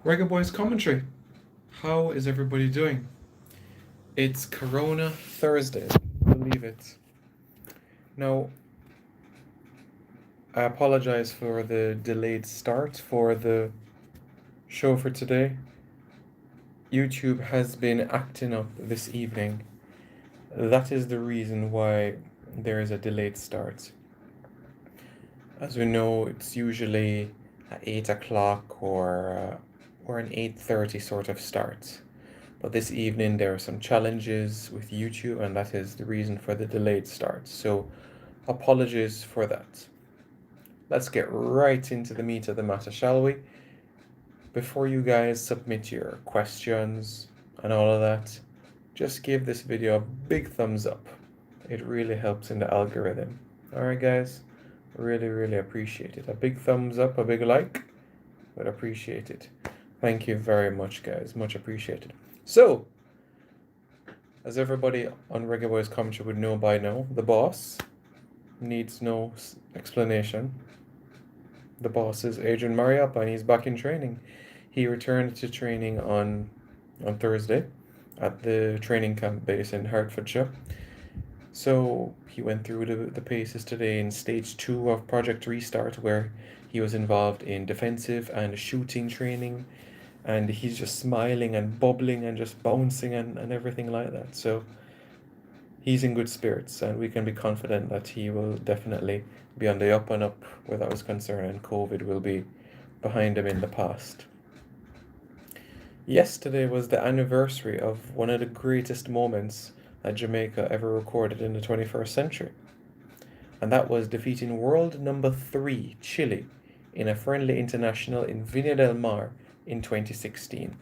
Reggae Boys commentary. How is everybody doing? It's Corona Thursday. Believe it. Now, I apologize for the delayed start for the show for today. YouTube has been acting up this evening. That is the reason why there is a delayed start. As we know, it's usually at 8 o'clock or an 8:30 sort of start. But this evening there are some challenges with YouTube, and that is the reason for the delayed start. So apologies for that. Let's get right into the meat of the matter, shall we? Before you guys submit your questions and all of that, just give this video a big thumbs up. It really helps in the algorithm. Alright guys, really appreciate it. A big thumbs up, a big like, would appreciate it. Thank you very much guys, much appreciated. So, as everybody on Reggae Boys commentary would know by now, the boss needs no explanation. The boss is Adrian Mariappa, and he's back in training. He returned to training on Thursday at the training camp base in Hertfordshire. So he went through the paces today in stage 2 of Project Restart, where he was involved in defensive and shooting training, and he's just smiling and bubbling and just bouncing and everything like that. So he's in good spirits, and we can be confident that he will definitely be on the up and up where that was concerned, and COVID will be behind him in the past. Yesterday was the anniversary of one of the greatest moments that Jamaica ever recorded in the 21st century. And that was defeating world number 3, Chile, in a friendly international in Viña del Mar in 2016.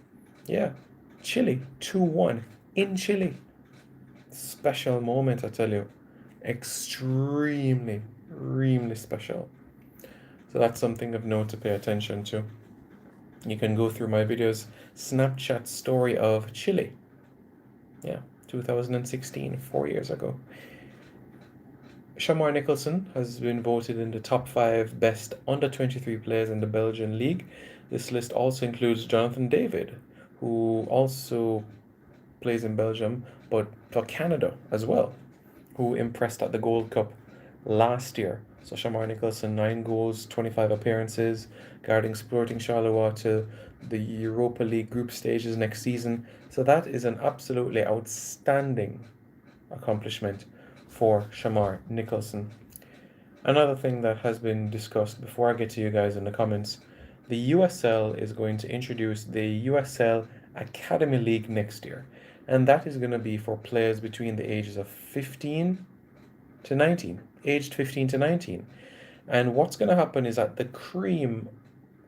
Yeah, Chile, 2-1 in Chile. Special moment, I tell you. Extremely special. So that's something of note to pay attention to. You can go through my videos, Snapchat story of Chile. Yeah, 2016, 4 years ago. Shamar Nicholson has been voted in the top 5 best under-23 players in the Belgian league. This list also includes Jonathan David, who also plays in Belgium, but for Canada as well, who impressed at the Gold Cup last year. So Shamar Nicholson, 9 goals, 25 appearances, guiding Sporting Charleroi to the Europa League group stages next season. So that is an absolutely outstanding accomplishment for Shamar Nicholson. Another thing that has been discussed before I get to you guys in the comments, the USL is going to introduce the USL Academy League next year. And that is going to be for players between the ages of 15 to 19, aged 15 to 19. And what's going to happen is that the cream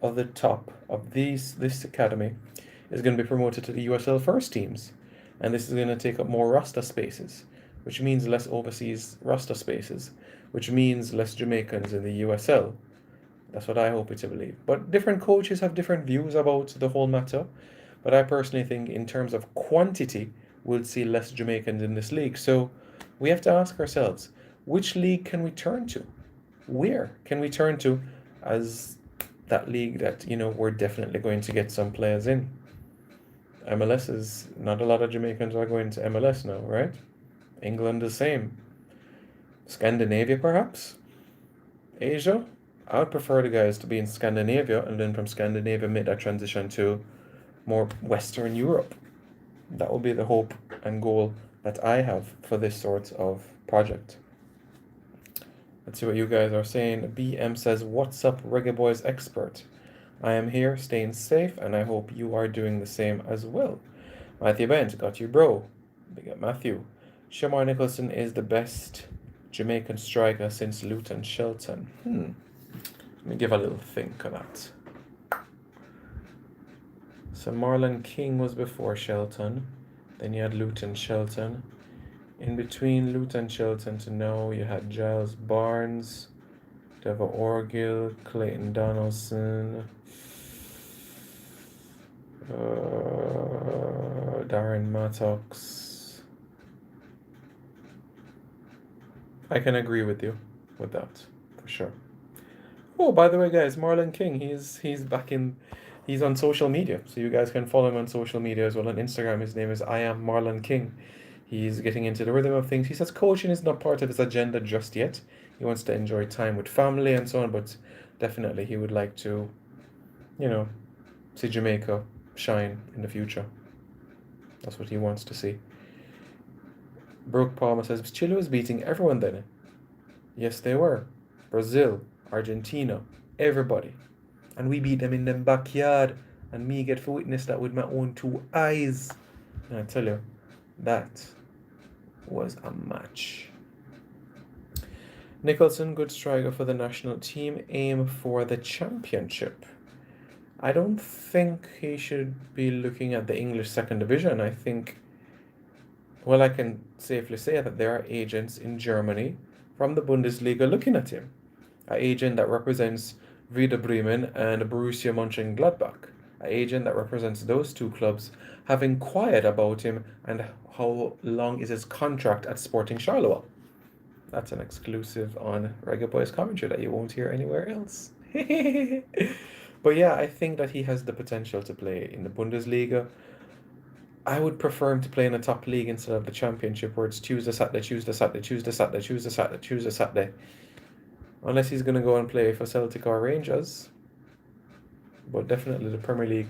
of the top of this academy is going to be promoted to the USL first teams. And this is going to take up more roster spaces, which means less overseas roster spaces, which means less Jamaicans in the USL. That's what I hope it to believe. But different coaches have different views about the whole matter. But I personally think in terms of quantity, we'll see less Jamaicans in this league. So we have to ask ourselves, which league can we turn to? Where can we turn to as that league that, we're definitely going to get some players in? MLS is, not a lot of Jamaicans are going to MLS now, right? England the same. Scandinavia perhaps? Asia? I would prefer the guys to be in Scandinavia, and then from Scandinavia make that transition to more Western Europe. That will be the hope and goal that I have for this sort of project. Let's see what you guys are saying. BM says, "What's up, Reggae Boys expert? I am here, staying safe, and I hope you are doing the same as well." Matthew Bent, got you, bro. Big up, Matthew. Shamar Nicholson is the best Jamaican striker since Luton Shelton. Let me give a little think of that. So Marlon King was before Shelton. Then you had Luton Shelton. In between Luton Shelton to now, you had Giles Barnes, Deva Orgill, Clayton Donaldson, Darren Mattox. I can agree with you with that, for sure. Oh, by the way, guys, Marlon King, he's back in He's on social media, so you guys can follow him on social media as well. On Instagram, his name is I am Marlon King. He's getting into the rhythm of things. He says coaching is not part of his agenda just yet. He wants to enjoy time with family and so on, but definitely he would like to, you know, see Jamaica shine in the future. That's what he wants to see. Brooke Palmer says Chile was beating everyone then. Yes, they were. Brazil, Argentina, everybody. And we beat them in them backyard. And me get to witness that with my own two eyes. And I tell you, that was a match. Nicholson, good striker for the national team, aim for the championship. I don't think he should be looking at the English second division. I think, well, I can safely say that there are agents in Germany from the Bundesliga looking at him. An agent that represents Werder Bremen and Borussia Mönchengladbach. An agent that represents those two clubs have inquired about him and how long is his contract at Sporting Charleroi. That's an exclusive on Reggae Boys commentary that you won't hear anywhere else. But yeah, I think that he has the potential to play in the Bundesliga. I would prefer him to play in a top league instead of the championship where it's Tuesday, Saturday, Tuesday, Saturday, Tuesday, Saturday, Tuesday, Saturday, Tuesday, Saturday. Unless he's going to go and play for Celtic or Rangers. But definitely the Premier League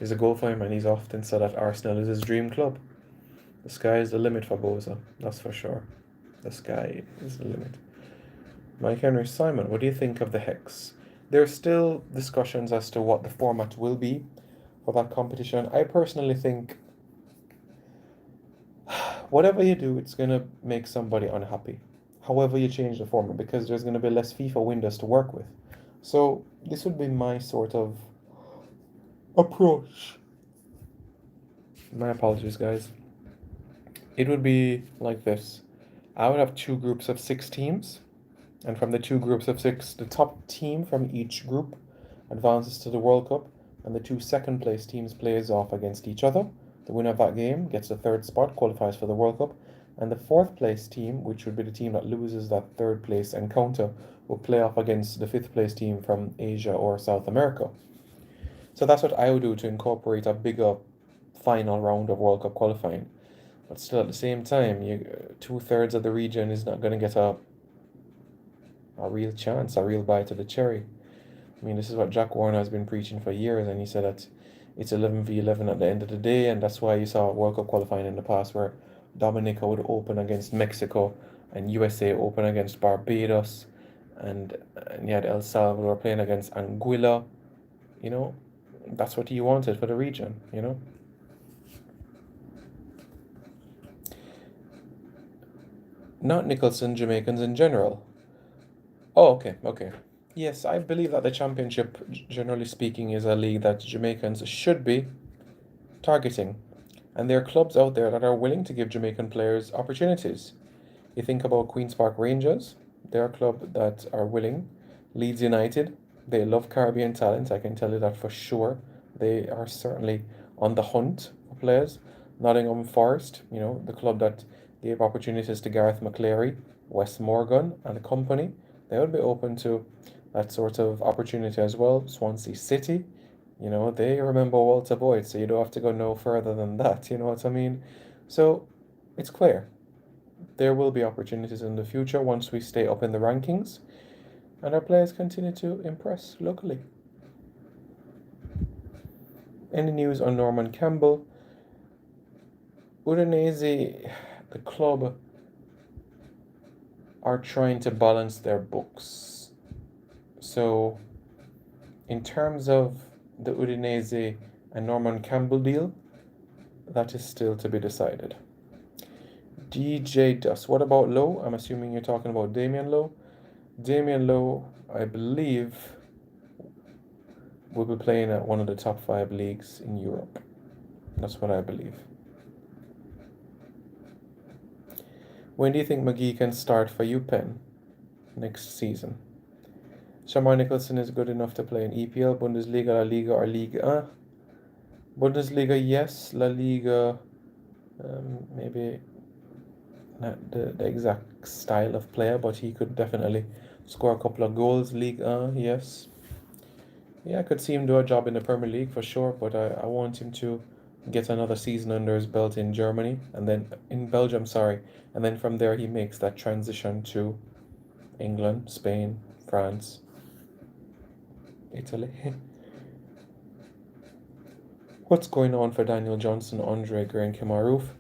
is a goal for him, and he's often said that Arsenal is his dream club. The sky is the limit for Boza, that's for sure. The sky is the limit. Mike Henry Simon, what do you think of the Hex? There are still discussions as to what the format will be for that competition. I personally think whatever you do, it's going to make somebody unhappy. However you change the format, because there's going to be less FIFA windows to work with. So this would be my sort of approach. My apologies, guys. It would be like this. I would have 2 groups of 6 teams. And from the 2 groups of 6, the top team from each group advances to the World Cup. And the 2 second place teams plays off against each other. The winner of that game gets the 3rd spot, qualifies for the World Cup. And the 4th place team, which would be the team that loses that 3rd place encounter, will play off against the 5th place team from Asia or South America. So that's what I would do to incorporate a bigger final round of World Cup qualifying. But still, at the same time, 2/3 of the region is not going to get a real chance, a real bite of the cherry. I mean, this is what Jack Warner has been preaching for years, and he said that it's 11v11 at the end of the day, and that's why you saw World Cup qualifying in the past where Dominica would open against Mexico and USA open against Barbados, and you had El Salvador playing against Anguilla. You know, that's what you wanted for the region, you know. Not Nicholson, Jamaicans in general. Oh, okay. Yes, I believe that the championship, generally speaking, is a league that Jamaicans should be targeting. And there are clubs out there that are willing to give Jamaican players opportunities. You think about Queen's Park Rangers, they're a club that are willing. Leeds United, they love Caribbean talent, I can tell you that for sure. They are certainly on the hunt for players. Nottingham Forest, you know, the club that gave opportunities to Gareth McCleary, Wes Morgan, and company. They would be open to that sort of opportunity as well. Swansea City, you know, they remember Walter Boyd, so you don't have to go no further than that, you know what I mean? So it's clear. There will be opportunities in the future once we stay up in the rankings and our players continue to impress locally. Any news on Norman Campbell? Udinese, the club, are trying to balance their books. So, in terms of the Udinese and Norman Campbell deal, that is still to be decided. DJ Dust. What about Lowe? I'm assuming you're talking about Damian Lowe. Damian Lowe, I believe, will be playing at one of the top 5 leagues in Europe. That's what I believe. When do you think McGee can start for UPenn next season? Shamar Nicholson is good enough to play in EPL, Bundesliga, La Liga, or Liga. Bundesliga, yes. La Liga, maybe not the exact style of player, but he could definitely score a couple of goals. Ligue 1, yes. Yeah, I could see him do a job in the Premier League for sure, but I want him to get another season under his belt in Germany and then in Belgium, sorry. And then from there he makes that transition to England, Spain, France, Italy. What's going on for Daniel Johnson, Andre Gray, and Kemar Roof?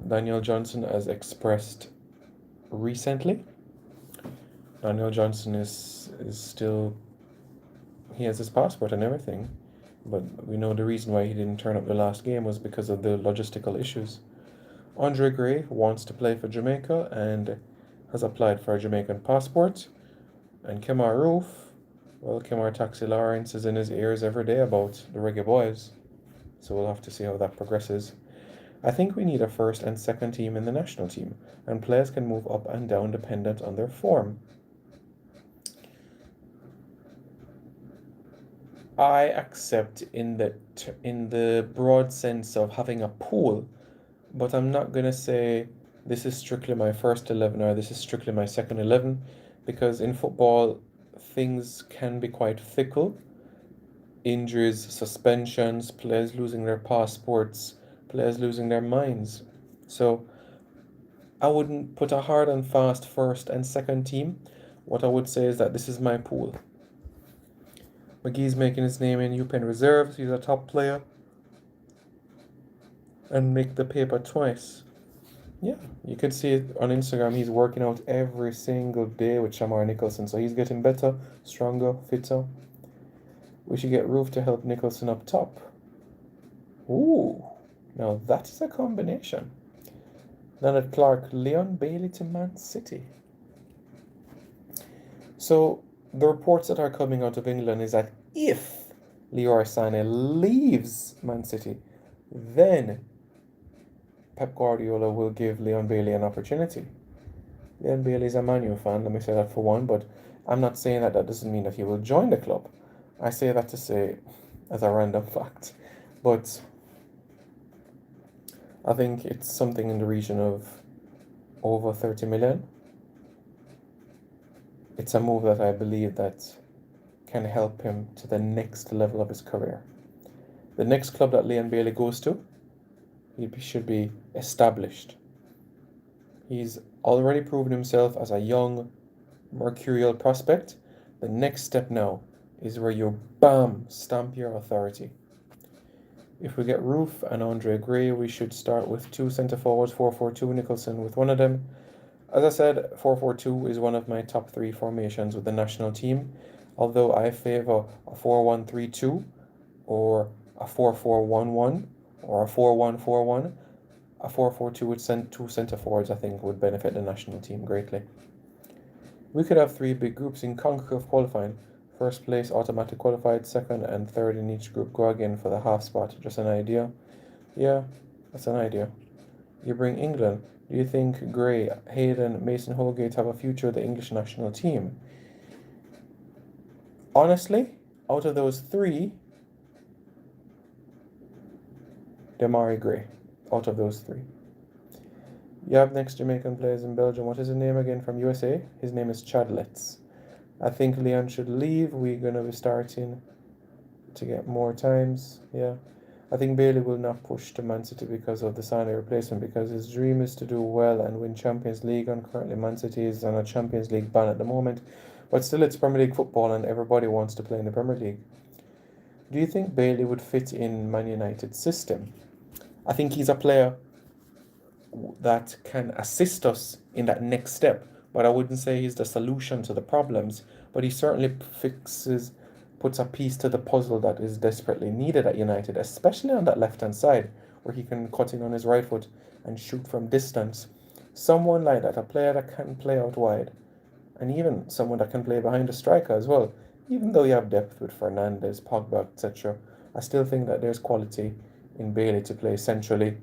Daniel Johnson has expressed recently. Daniel Johnson is still, he has his passport and everything, but we know the reason why he didn't turn up the last game was because of the logistical issues. Andre Gray wants to play for Jamaica and has applied for a Jamaican passport. And Kemar Roof, well, Kemar Taxi Lawrence is in his ears every day about the Reggae Boys, so we'll have to see how that progresses. I think we need a first and second team in the national team, and players can move up and down dependent on their form. I accept in the broad sense of having a pool, but I'm not gonna say this is strictly my first 11 or this is strictly my second 11, because in football things can be quite fickle. Injuries, suspensions, players losing their passports, players losing their minds. So I wouldn't put a hard and fast first and second team. What I would say is that this is my pool. McGee's making his name in UPenn reserves. He's a top player. And make the paper twice. Yeah, you could see it on Instagram. He's working out every single day with Shamar Nicholson. So he's getting better, stronger, fitter. We should get Roof to help Nicholson up top. Ooh, now that is a combination. Leonard Clark, Leon Bailey to Man City. So the reports that are coming out of England is that if Leroy Sané leaves Man City, then Pep Guardiola will give Leon Bailey an opportunity. Leon Bailey is a Man U fan, let me say that for one, but I'm not saying that doesn't mean that he will join the club. I say that to say as a random fact. But I think it's something in the region of over 30 million. It's a move that I believe that can help him to the next level of his career. The next club that Leon Bailey goes to, he should be established. He's already proven himself as a young, mercurial prospect. The next step now is where you, bam, stamp your authority. If we get Roof and Andre Gray, we should start with two centre forwards, 4-4-2, Nicholson with one of them. As I said, 4-4-2 is one of my top three formations with the national team, although I favour a 4-1-3-2 or a 4-4-1-1 or a 4-1-4-1. A 4-4-2 with two centre forwards I think would benefit the national team greatly. We could have three big groups in CONCACAF qualifying. First place automatic qualified, second and third in each group go again for the half spot. Just an idea. Yeah, that's an idea. You bring England. Do you think Gray, Hayden, Mason Holgate have a future with the English national team? Honestly, out of those three, Demarai Gray. Out of those three. You have next Jamaican players in Belgium. What is his name again from USA? His name is Chadlets. I think Leon should leave. We're going to be starting to get more times. Yeah. I think Bailey will not push to Man City because of the Sané replacement, because his dream is to do well and win Champions League, and currently Man City is on a Champions League ban at the moment. But still, it's Premier League football and everybody wants to play in the Premier League. Do you think Bailey would fit in Man United's system? I think he's a player that can assist us in that next step, but I wouldn't say he's the solution to the problems, but he certainly puts a piece to the puzzle that is desperately needed at United, especially on that left-hand side, where he can cut in on his right foot and shoot from distance. Someone like that, a player that can play out wide, and even someone that can play behind the striker as well. Even though you have depth with Fernandes, Pogba, etc., I still think that there's quality in Bailey to play centrally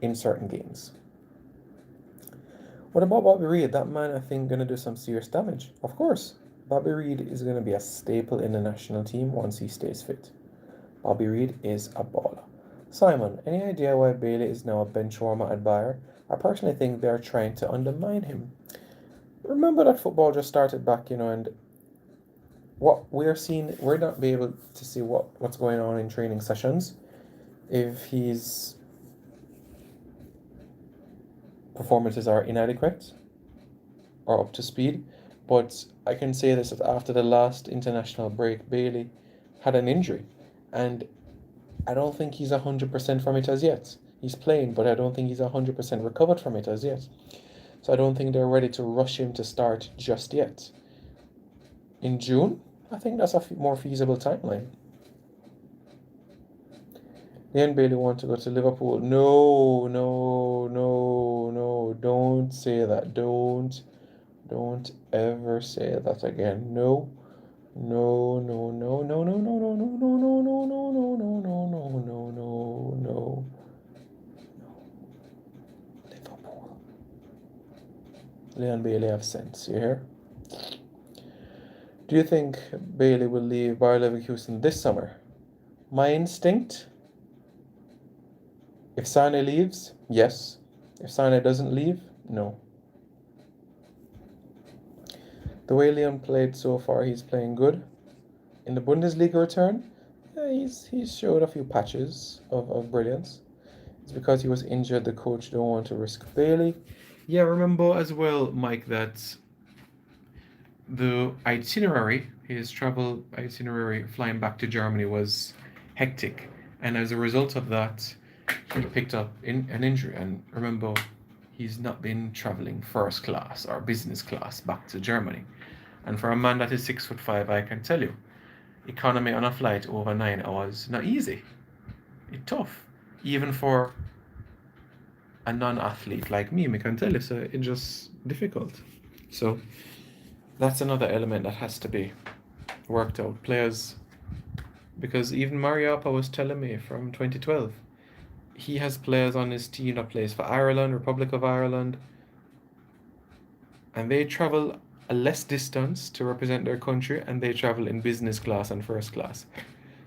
in certain games. What about Bobby Reid? That man, I think, going to do some serious damage. Of course, Bobby Reid is going to be a staple in the national team once he stays fit. Bobby Reid is a baller. Simon, any idea why Bailey is now a bench warmer at Bayer? I personally think they're trying to undermine him. Remember that football just started back, and what we're seeing, we're not be able to see what's going on in training sessions if his performances are inadequate or up to speed. But I can say this, that after the last international break, Bailey had an injury, and I don't think he's 100% from it as yet. He's playing, but I don't think he's 100% recovered from it as yet. So I don't think they're ready to rush him to start just yet. In June, I think that's a more feasible timeline. Leon Bailey want to go to Liverpool. No, no, no, no. Don't say that. Don't ever say that again. No. No, no, no, no, no, no, no, no, no, no, no, no, no, no, no, no, no, no, no. Liverpool. Leon Bailey have sense, you hear? Do you think Bailey will leave Bayer Leverkusen this summer? My instinct, if Sane leaves, yes. If Sane doesn't leave, no. The way Leon played so far, he's playing good. In the Bundesliga return, yeah, he's showed a few patches of brilliance. It's because he was injured, the coach don't want to risk Bailey. Yeah, remember as well, Mike, that the itinerary, his travel itinerary flying back to Germany was hectic. And as a result of that, he picked up an injury. And remember, he's not been traveling first class or business class back to Germany. And for a man that is 6'5", I can tell you, economy on a flight over 9 hours, not easy. It's tough. Even for a non-athlete like me, I can tell you, so it's just difficult. So that's another element that has to be worked out. Players, because even Mariappa was telling me from 2012, he has players on his team that plays for Ireland, Republic of Ireland, and they travel a less distance to represent their country, and they travel in business class and first class.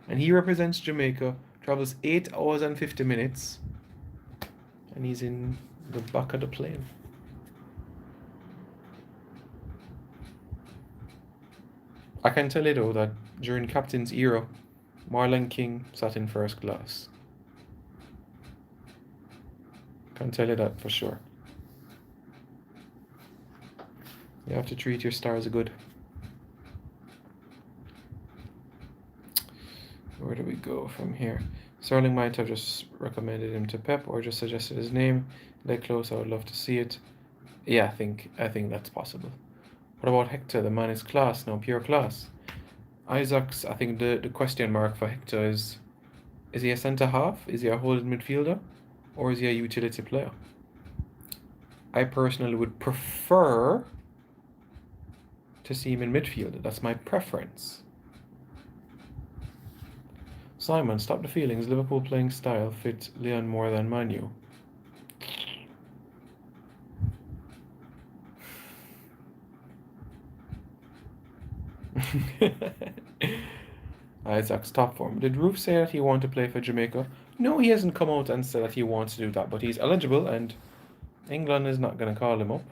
And he represents Jamaica, travels 8 hours and 50 minutes, and he's in the back of the plane. I can tell you though that during Captain's era, Marlon King sat in first class. Can tell you that for sure. You have to treat your stars good. Where do we go from here? Sterling might have just recommended him to Pep or just suggested his name. That close, I would love to see it. Yeah, I think that's possible. What about Hector? The man is class, no pure class. Isaacs, I think the question mark for Hector is he a centre half? Is he a holding midfielder? Or is he a utility player? I personally would prefer to see him in midfield. That's my preference. Simon, stop the feelings. Liverpool playing style fit Leon more than Manu. Isaac's top form. Did Roof say that he wanted to play for Jamaica? No, he hasn't come out and said that he wants to do that, but he's eligible and England is not going to call him up.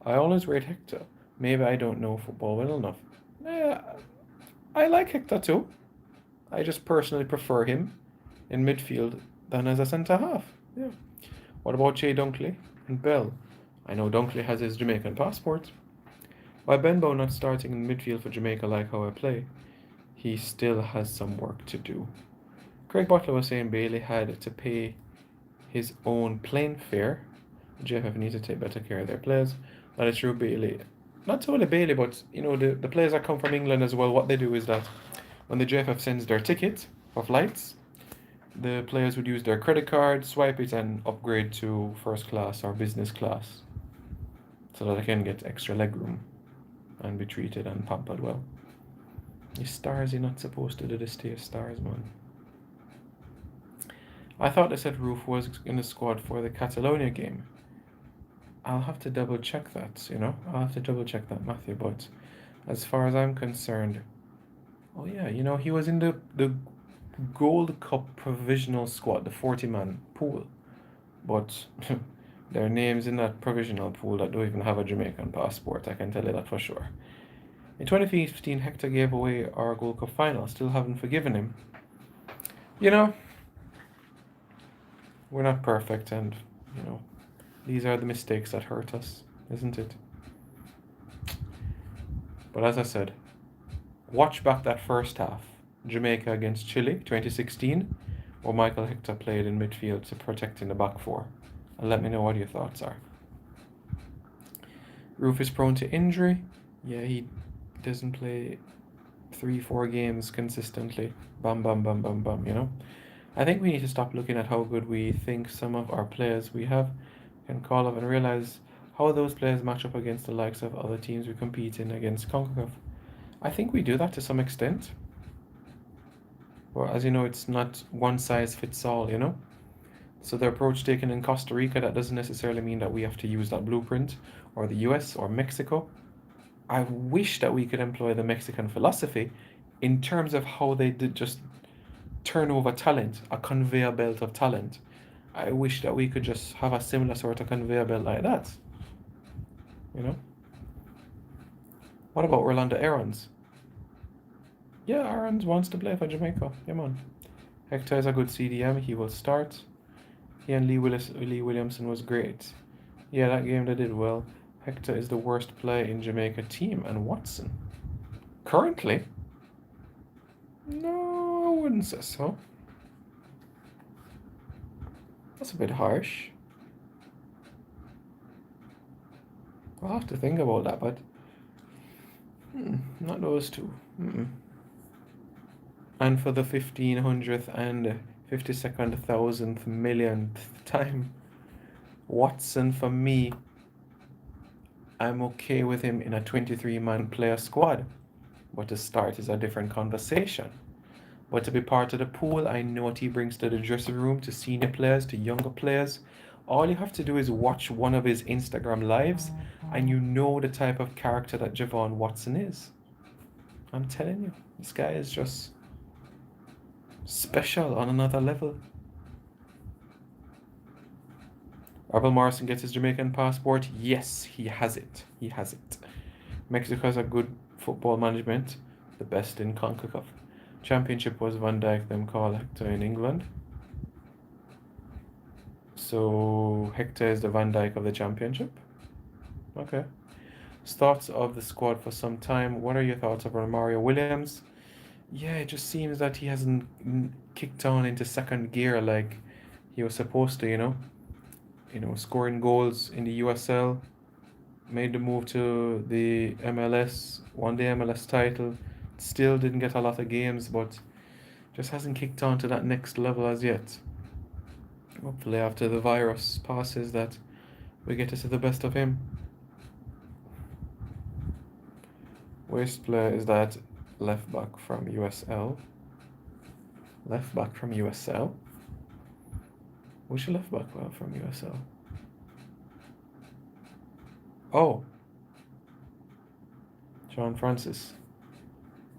I always rate Hector. Maybe I don't know football well enough. I like Hector too. I just personally prefer him in midfield than as a centre half. Yeah. What about Jay Dunkley and Bell? I know Dunkley has his Jamaican passport. Why Benbow not starting in midfield for Jamaica like how I play? He still has some work to do. Craig Butler was saying Bailey had to pay his own plane fare. JFF needs to take better care of their players. That is true, Bailey. Not only Bailey, but you know the players that come from England as well. What they do is that when the JFF sends their ticket for flights, the players would use their credit card, swipe it, and upgrade to first class or business class, so that they can get extra legroom and be treated and pampered well. You stars, you're not supposed to do this to your stars, man. I thought they said Roof was in the squad for the Catalonia game. I'll have to double check that, I'll have to double check that, Matthew, but as far as I'm concerned, oh yeah, he was in the Gold Cup provisional squad, the 40-man pool, but there are names in that provisional pool that don't even have a Jamaican passport, I can tell you that for sure. In 2015, Hector gave away our Gold Cup final. Still haven't forgiven him. You know, we're not perfect, and, you know, these are the mistakes that hurt us, isn't it? But as I said, watch back that first half. Jamaica against Chile, 2016, where Michael Hector played in midfield to protect in the back four. And let me know what your thoughts are. Roof is prone to injury. Yeah, he doesn't play 3-4 games consistently. Bam, bam, bam, bam, bam, you know? I think we need to stop looking at how good we think some of our players we have can call up and realize how those players match up against the likes of other teams we compete in against CONCACAF. I think we do that to some extent. Well, as you know, it's not one size fits all, you know? So the approach taken in Costa Rica, that doesn't necessarily mean that we have to use that blueprint, or the US or Mexico. I wish that we could employ the Mexican philosophy in terms of how they did just turn over talent, a conveyor belt of talent. I wish that we could just have a similar sort of conveyor belt like that. You know? What about Orlando Aarons? Yeah, Aarons wants to play for Jamaica. Come on. Hector is a good CDM. He will start. He and Lee Williamson was great. Yeah, that game they did well. Hector is the worst player in Jamaica team. And Watson? Currently? No, I wouldn't say so. That's a bit harsh. I'll have to think about that, but not those two. And for the 1500th and 52nd thousandth millionth time, Watson, for me, I'm okay with him in a 23-man player squad. But to start is a different conversation. But to be part of the pool, I know what he brings to the dressing room, to senior players, to younger players. All you have to do is watch one of his Instagram lives, and you know the type of character that Javon Watson is. I'm telling you, this guy is just special on another level. Arbel Morrison gets his Jamaican passport. Yes, he has it. He has it. Mexico has a good football management, the best in CONCACAF. Championship was Van Dijk, them call Hector in England. So Hector is the Van Dijk of the championship. Okay. Thoughts of the squad for some time. What are your thoughts about Mario Williams? Yeah, it just seems that he hasn't kicked on into second gear like he was supposed to, you know? Scoring goals in the USL, made the move to the MLS, won the MLS title, still didn't get a lot of games, but just hasn't kicked on to that next level as yet. Hopefully after the virus passes that we get to see the best of him. Worst player is that left back from USL. Left back from USL? Which left back from USL? Oh. John Francis.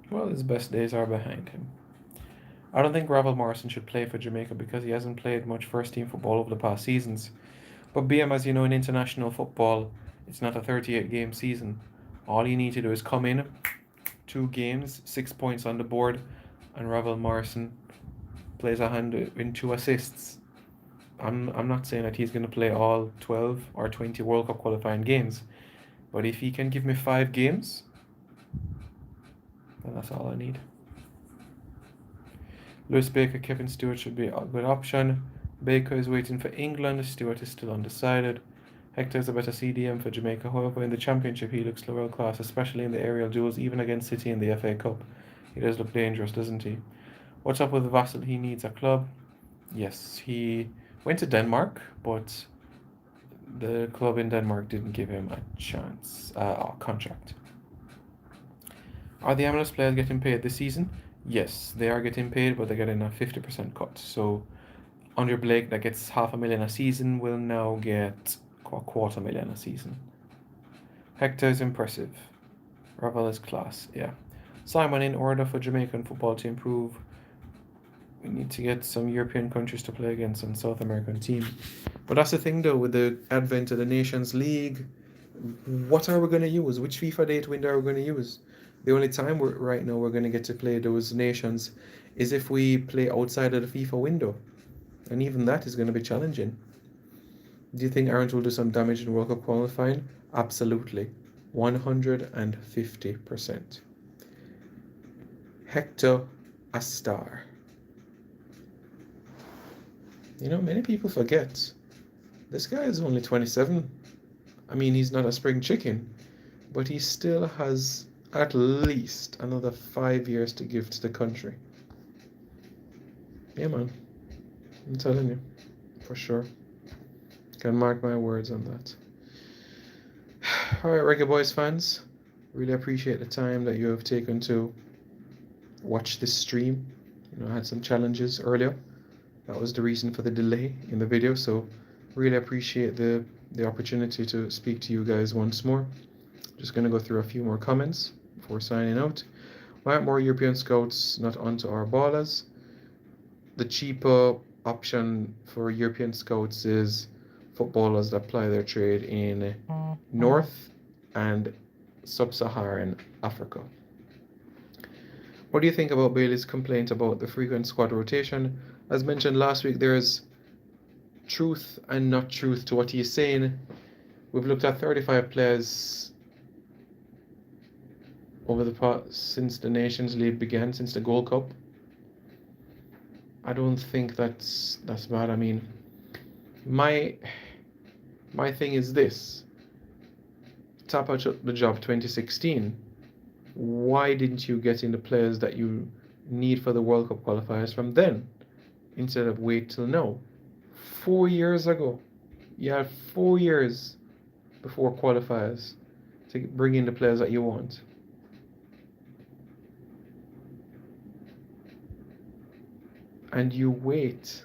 Well, his best days are behind him. I don't think Ravel Morrison should play for Jamaica because he hasn't played much first team football over the past seasons. But BM, as you know, in international football, it's not a 38-game season. All you need to do is come in, 2 games, 6 points on the board, and Ravel Morrison plays a hand in 2 assists. I'm not saying that he's going to play all 12 or 20 World Cup qualifying games, but if he can give me 5 games, then that's all I need. Lewis Baker, Kevin Stewart should be a good option. Baker is waiting for England. Stewart is still undecided. Hector is a better CDM for Jamaica. However, in the championship, he looks world class, especially in the aerial duels, even against City in the FA Cup. He does look dangerous, doesn't he? What's up with Vassell? He needs a club. Yes, he went to Denmark, but the club in Denmark didn't give him a chance, contract. Are the MLS players getting paid this season? Yes, they are getting paid, but they're getting a 50% cut. So Andre Blake, that gets $500,000 a season, will now get $250,000 a season. Hector is impressive. Ravel is class, yeah. Simon, in order for Jamaican football to improve, we need to get some European countries to play against and South American team. But that's the thing, though, with the advent of the Nations League. What are we going to use? Which FIFA date window are we going to use? The only time right now we're going to get to play those nations is if we play outside of the FIFA window. And even that is going to be challenging. Do you think Ireland will do some damage in World Cup qualifying? Absolutely. 150%. Hector Astar. You know, many people forget this guy is only 27. I mean, he's not a spring chicken, but he still has at least another 5 years to give to the country. Yeah, man. I'm telling you, for sure. Can mark my words on that. All right, Reggae Boys fans, really appreciate the time that you have taken to watch this stream. You know, I had some challenges earlier. That was the reason for the delay in the video, so really appreciate the opportunity to speak to you guys once more. Just going to go through a few more comments before signing out. Why aren't more European scouts not onto our ballers? The cheaper option for European scouts is footballers that ply their trade in North and Sub-Saharan Africa. What do you think about Bailey's complaint about the frequent squad rotation? As mentioned last week, there's truth and not truth to what he's saying. We've looked at 35 players over the past, since the Nations League began, since the Gold Cup. I don't think that's bad. I mean, my thing is this. Tapa took the job 2016. Why didn't you get in the players that you need for the World Cup qualifiers from then, instead of wait till now? 4 years ago, you had 4 years before qualifiers to bring in the players that you want. And you wait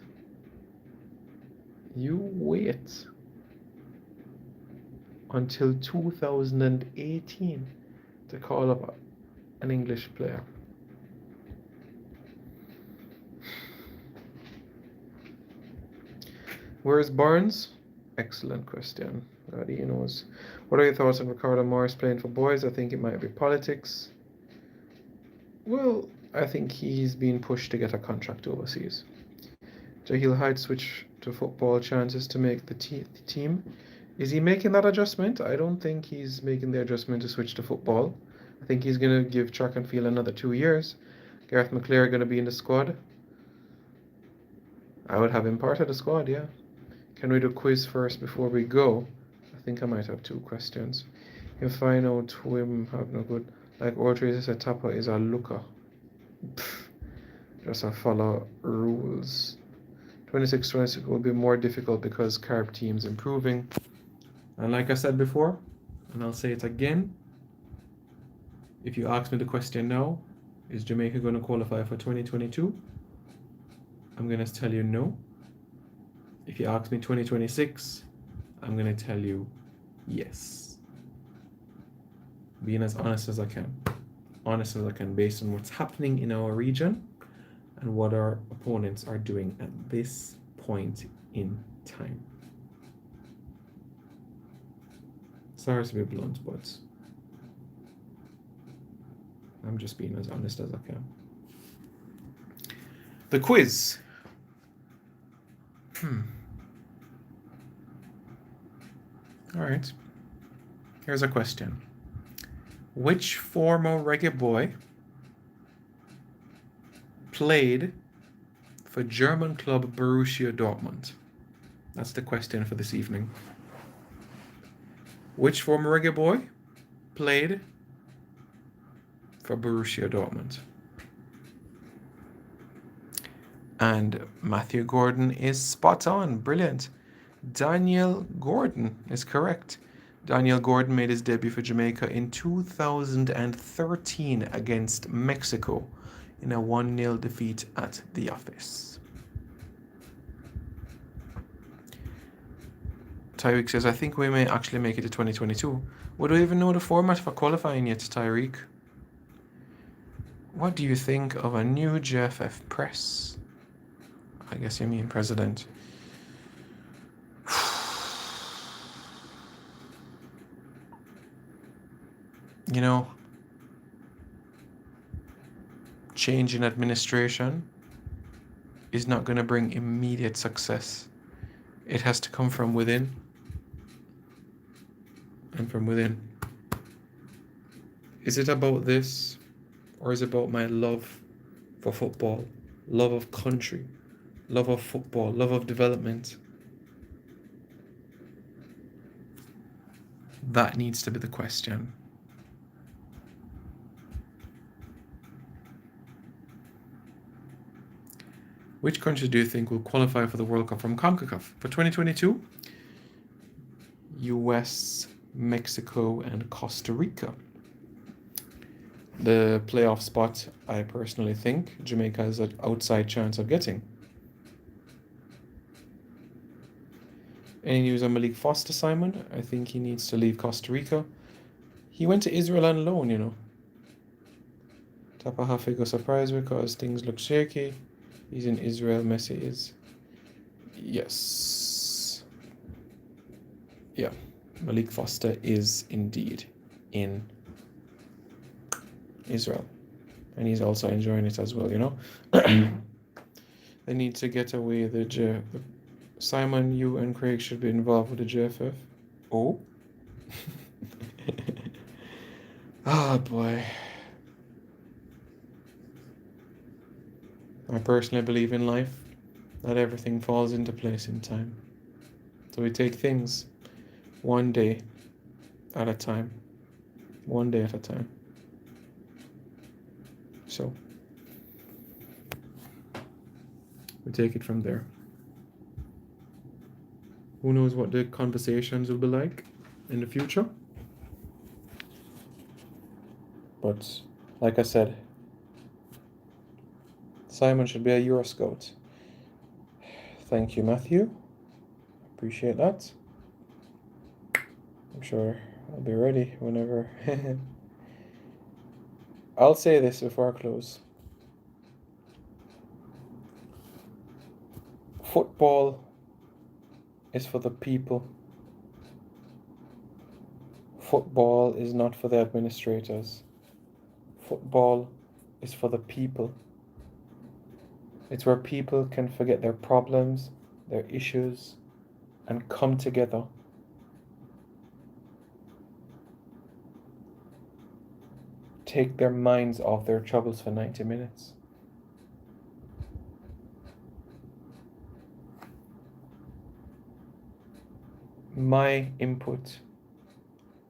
until 2018 to call up an English player. Where is Barnes? Excellent question. God, he knows. What are your thoughts on Ricardo Morris playing for boys? I think it might be politics. Well, I think he's being pushed to get a contract overseas. Jahil Hyde switch to football chances to make the team. Is he making that adjustment? I don't think he's making the adjustment to switch to football. I think he's going to give track and field another 2 years. Gareth McClare going to be in the squad. I would have him part of the squad, yeah. Can we do a quiz first before we go? I think I might have 2 questions. If I know Twim have no good, like Audrey said, Tapa is a looker. Just a follow rules. 26-26 will be more difficult because carb team's improving. And like I said before, and I'll say it again, if you ask me the question now, is Jamaica going to qualify for 2022? I'm going to tell you no. If you ask me 2026, I'm going to tell you yes. Being as honest as I can. Honest as I can, based on what's happening in our region and what our opponents are doing at this point in time. Sorry to be blunt, but I'm just being as honest as I can. The quiz. All right. Here's a question. Which former reggae boy played for German club Borussia Dortmund? That's the question for this evening. Which former reggae boy played for Borussia Dortmund? And Matthew Gordon is spot on. Brilliant. Daniel Gordon is correct. Daniel Gordon made his debut for Jamaica in 2013 against Mexico in a 1-0 defeat at the office. Tyreek says, I think we may actually make it to 2022. Would we even know the format for qualifying yet, Tyreek? What do you think of a new JFF press? I guess you mean president. You know, change in administration is not going to bring immediate success. It has to come from within and from within. Is it about this, or is it about my love for football, love of country, love of football, love of development? That needs to be the question. Which country do you think will qualify for the World Cup from CONCACAF for 2022? US, Mexico, and Costa Rica. The playoff spot, I personally think Jamaica has an outside chance of getting. Any news on Malik Foster, Simon? I think he needs to leave Costa Rica. He went to Israel on loan, you know. Tapahafe got surprised because things look shaky. He's in Israel, Messi is. Yes. Yeah, Malik Foster is indeed in Israel. And he's also enjoying it as well, you know. They need to get away Simon, you and Craig should be involved with the JFF. Oh. Ah, boy. I personally believe in life that everything falls into place in time. So we take things one day at a time. One day at a time. So we take it from there. Who knows what the conversations will be like in the future? But like I said, Simon should be a Euro Scout. Thank you, Matthew. Appreciate that. I'm sure I'll be ready whenever. I'll say this before I close. Football is for the people. Football is not for the administrators. Football is for the people. It's where people can forget their problems, their issues, and come together. Take their minds off their troubles for 90 minutes. My input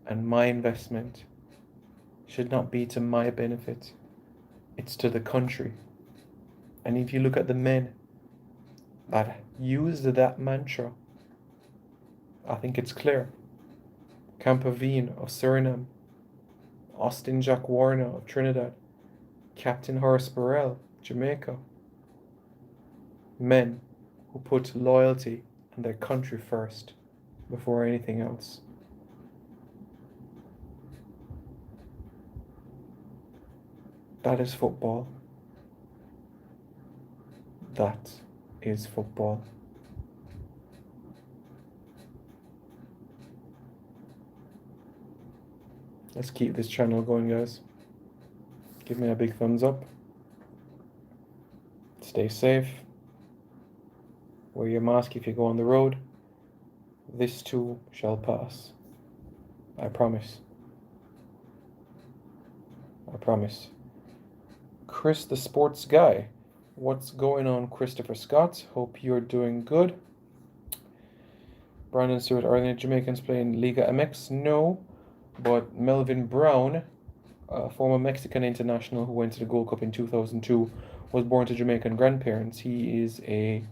and my investment should not be to my benefit. It's to the country. And if you look at the men that used that mantra, I think it's clear. Campavine of Suriname, Austin Jack Warner of Trinidad, Captain Horace Burrell, Jamaica. Men who put loyalty and their country first before anything else. That is football. That is football. Let's keep this channel going, guys. Give me a big thumbs up. Stay safe. Wear your mask if you go on the road. This too shall pass. I promise. I promise. Chris the Sports Guy. What's going on, Christopher Scott? Hope you're doing good. Brandon Stewart, are any Jamaicans playing Liga MX? No, but Melvin Brown, a former Mexican international who went to the Gold Cup in 2002, was born to Jamaican grandparents. He is a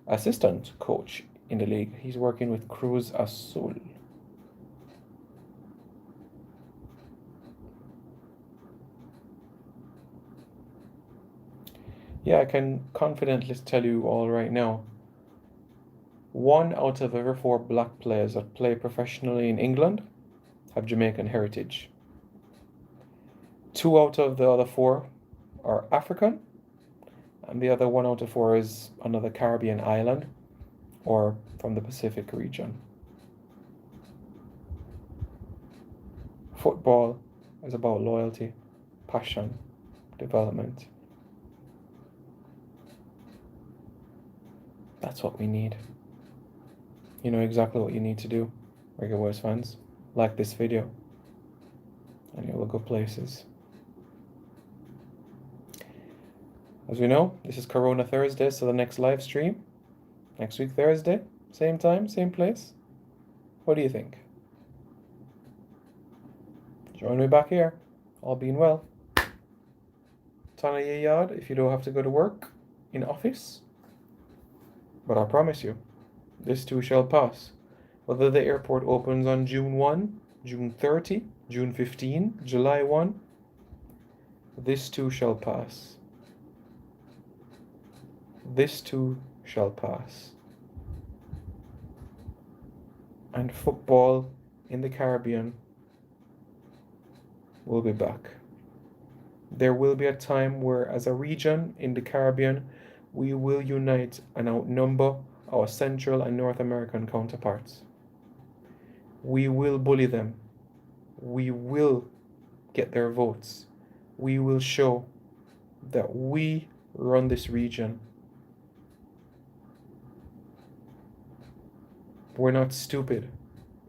assistant coach in the league. He's working with Cruz Azul. Yeah, I can confidently tell you all right now. 1 out of every 4 black players that play professionally in England have Jamaican heritage. 2 out of the other 4 are African, and the other 1 out of 4 is another Caribbean island or from the Pacific region. Football is about loyalty, passion, development. That's what we need. You know exactly what you need to do, Reggae Boys fans. Like this video, and you will go places. As we know, this is Corona Thursday, so the next live stream, next week Thursday, same time, same place. What do you think? Join me back here, all being well. Tana ye yard if you don't have to go to work in office. But I promise you, this too shall pass. Whether the airport opens on June 1, June 30, June 15, July 1, this too shall pass. This too shall pass. And football in the Caribbean will be back. There will be a time where, as a region in the Caribbean, we will unite and outnumber our Central and North American counterparts. We will bully them. We will get their votes. We will show that we run this region. We're not stupid.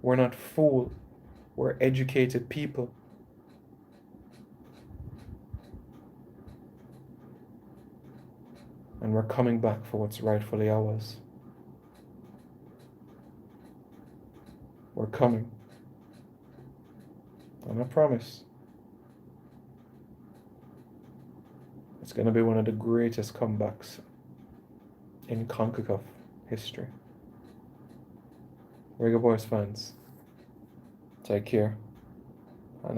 We're not fool. We're educated people. And we're coming back for what's rightfully ours. We're coming. And I promise, it's going to be one of the greatest comebacks in CONCACAF history. Reggae Boys fans, take care and have